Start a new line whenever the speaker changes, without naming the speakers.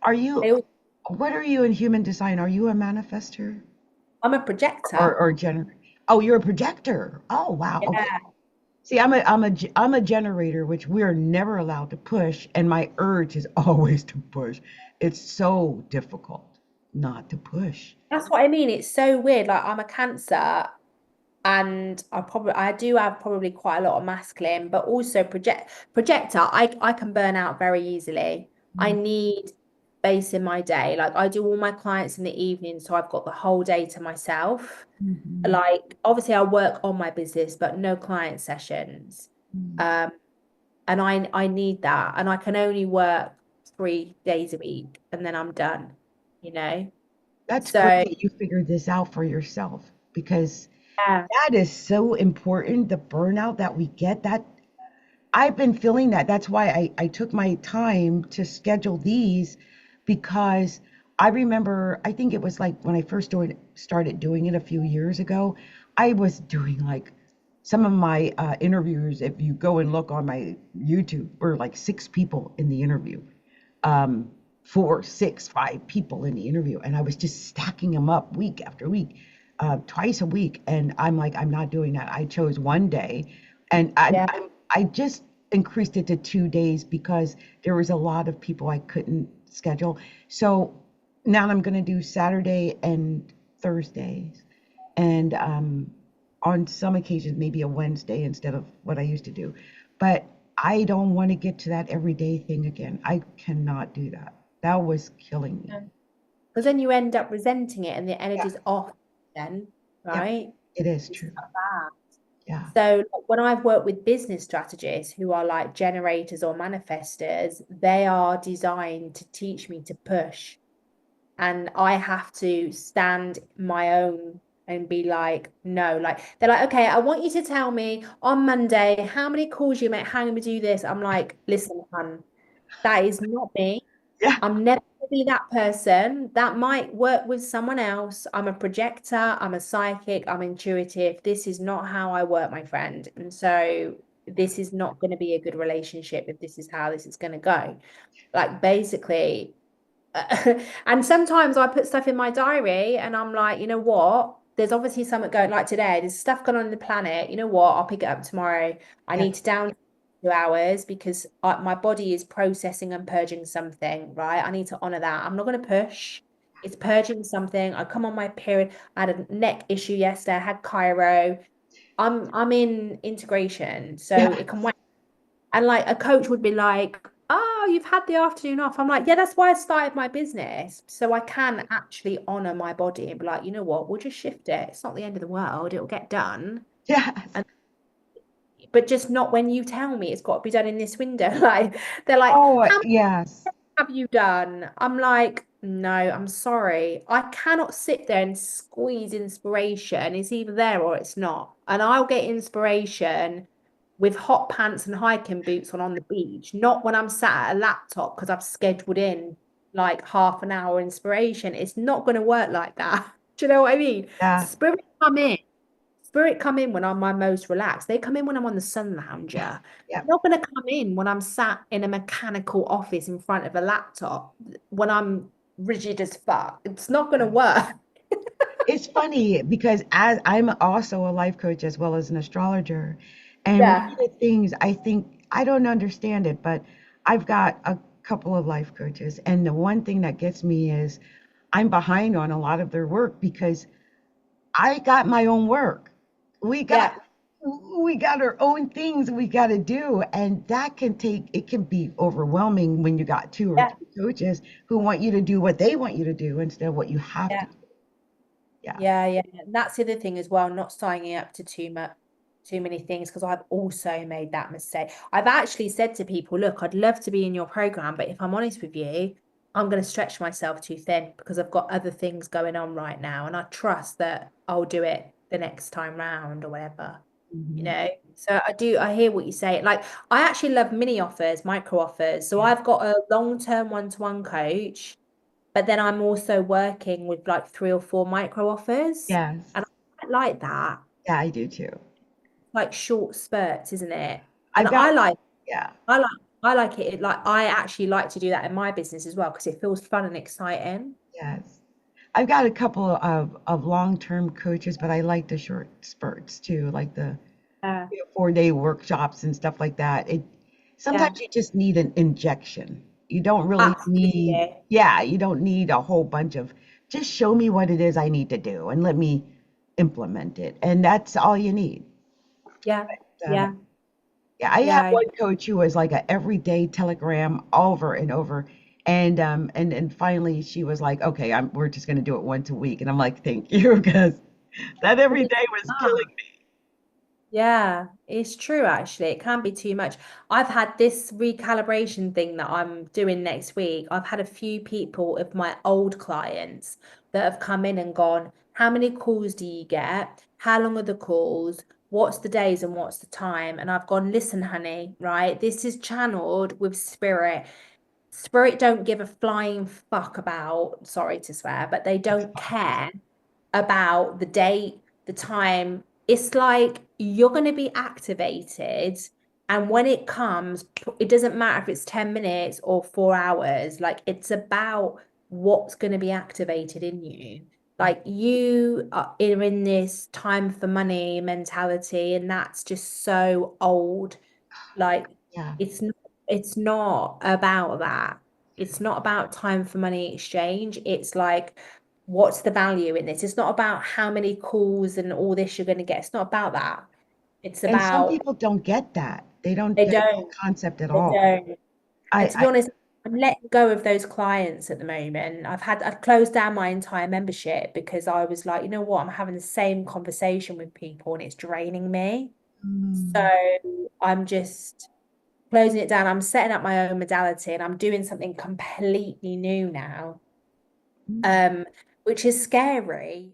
Are you,
They all,
what are you in human design? Are you a manifester
I'm a projector.
or gener? Oh, you're a projector. Oh, wow. Okay.
Yeah,
See, I'm a generator, which we're never allowed to push, and my urge is always to push. It's so difficult not to push.
that's what I mean. It's so weird. Like I'm a Cancer, and I do have probably quite a lot of masculine, but also projector. I can burn out very easily. I need space in my day. Like I do all my clients in the evening, so I've got the whole day to myself.
Mhm.
Like obviously I work on my business, but no client sessions.
Mhm.
Um, and I need that, and I can only work 3 days a week, and then I'm done. You know.
That's great
So
that you figured this out for yourself because
yeah,
that is so important. The burnout that we get, that I've been feeling that. That's why I took my time to schedule these because I remember, I think it was like when I first started doing it a few years ago, I was doing like some of my interviews. If you go and look on my YouTube, were like six people in the interview, um, four, six, five people in the interview. And I was just stacking them up week after week, twice a week. And I'm like, I'm not doing that. I chose one day and
yeah.
I just increased it to 2 days because there was a lot of people I couldn't schedule. So now I'm going to do Saturday and Thursdays. And on some occasions, maybe a Wednesday instead of what I used to do. But I don't want to get to that everyday thing again. I cannot do that. That was killing me.
Because then you end up resenting it and the
Yeah,
energy's off then,
yeah,
right?
it is
It's
true.
not bad.
Yeah.
So when I've worked with business strategists who are like generators or manifestors, they are designed to teach me to push. And I have to stand my own and be like, no, like they're like, okay, I want you to tell me on Monday how many calls you make, how you do this. I'm like, listen, hun, that is not me.
Yeah.
I'm never going to be that person. That might work with someone else. I'm a projector, I'm a psychic, I'm intuitive. This is not how I work, my friend. And so this is not going to be a good relationship if this is how this is going to go. Like basically, and sometimes I put stuff in my diary and I'm like, you know what? There's obviously something going like today. There's stuff going on in the planet. You know what? I'll pick it up tomorrow. I
Yeah.
need to down 2 hours because my body is processing and purging something, right? I need to honor that. I'm not going to push. It's purging something. I come on my period. I had a neck issue yesterday. I had Cairo. I'm in integration, so
Yeah.
it can wait. And like a coach would be like, "Oh, you've had the afternoon off." I'm like, "Yeah, that's why I started my business. So I can actually honor my body and be like, you know what, we'll just shift it. It's not the end of the world. It'll get done.
Yes.
And but just not when you tell me it's got to be done in this window." Like they're like,
Oh,
"How much
yes.
have you done?" I'm like, "No, I'm sorry. I cannot sit there and squeeze inspiration. It's either there or it's not. And I'll get inspiration with hot pants and hiking boots on the beach, not when I'm sat at a laptop because I've scheduled in like half an hour inspiration. It's not going to work like that. Do you know what I mean?
Yeah.
Spirit come in. Spirit come in when I'm my most relaxed. They come in when I'm on the sun lounger.
Yeah.
They're not going to come in when I'm sat in a mechanical office in front of a laptop when I'm rigid as fuck. It's not going to
Yeah.
work.
It's funny because as I'm also a life coach as well as an astrologer, and one of
Yeah.
the things I think I don't understand it, but I've got a couple of life coaches, and the one thing that gets me is I'm behind on a lot of their work because I got my own work. We got
Yeah.
we got our own things we got to do, and that can take it can be overwhelming when you got two or
Yeah.
three coaches who want you to do what they want you to do instead of what you have to
Yeah.
do. Yeah.
Yeah, yeah. And that's the other thing as well, not signing up to too many things, because I've also made that mistake. I've actually said to people, look, I'd love to be in your program, but if I'm honest with you, I'm going to stretch myself too thin because I've got other things going on right now. And I trust that I'll do it the next time round or whatever, you
Mhm.
know? So I hear what you say. Like, I actually love mini offers, micro offers. So
Yeah.
I've got a long-term one-to-one coach, but then I'm also working with like 3 or 4 micro offers.
Yes.
And I quite like that,
Yeah, I do too.
like short spurts, isn't it? And
I've got, yeah.
I like I like it. Like I actually like to do that in my business as well because it feels fun and exciting.
Yes. I've got a couple of long-term coaches, but I like the short spurts too, like the
Yeah,
4-day workshops and stuff like that. It
yeah,
sometimes you just need an injection. You don't really need,
absolutely.
yeah, you don't need a whole bunch of, just show me what it is I need to do and let me implement it. And that's all you need.
Yeah,
Um,
yeah,
yeah, I had
yeah.
one coach who was like a everyday telegram over and over. And finally she was like, okay, we're just gonna do it once a week. And I'm like, thank you, because that every
It's
day was killing me.
Yeah, it's true actually. It can be too much. I've had this recalibration thing that I'm doing next week. I've had a few people of my old clients that have come in and gone, how many calls do you get? How long are the calls? What's the days and what's the time? And I've gone, listen, honey, right? This is channeled with spirit. Spirit don't give a flying fuck about, sorry to swear, but they
It's
don't
fine.
care about the date, the time. It's like you're going to be activated. And when it comes, it doesn't matter if it's 10 minutes or 4 hours. Like it's about what's going to be activated in you. Like you are in this time for money mentality, and that's just so old. Like
Yeah.
it's not about that. It's not about time for money exchange. It's like, what's the value in this? It's not about how many calls and all this you're going to get. It's not about that. It's
And some
about
people don't get that. They don't
they
get that
don't,
concept at
they
all.
don't. And to be
I
honest, I'm letting go of those clients at the moment. I've closed down my entire membership because I was like, you know what, I'm having the same conversation with people and it's draining me.
mm,
So I'm just closing it down. I'm setting up my own modality and I'm doing something completely new now,
mm.
um, which is scary.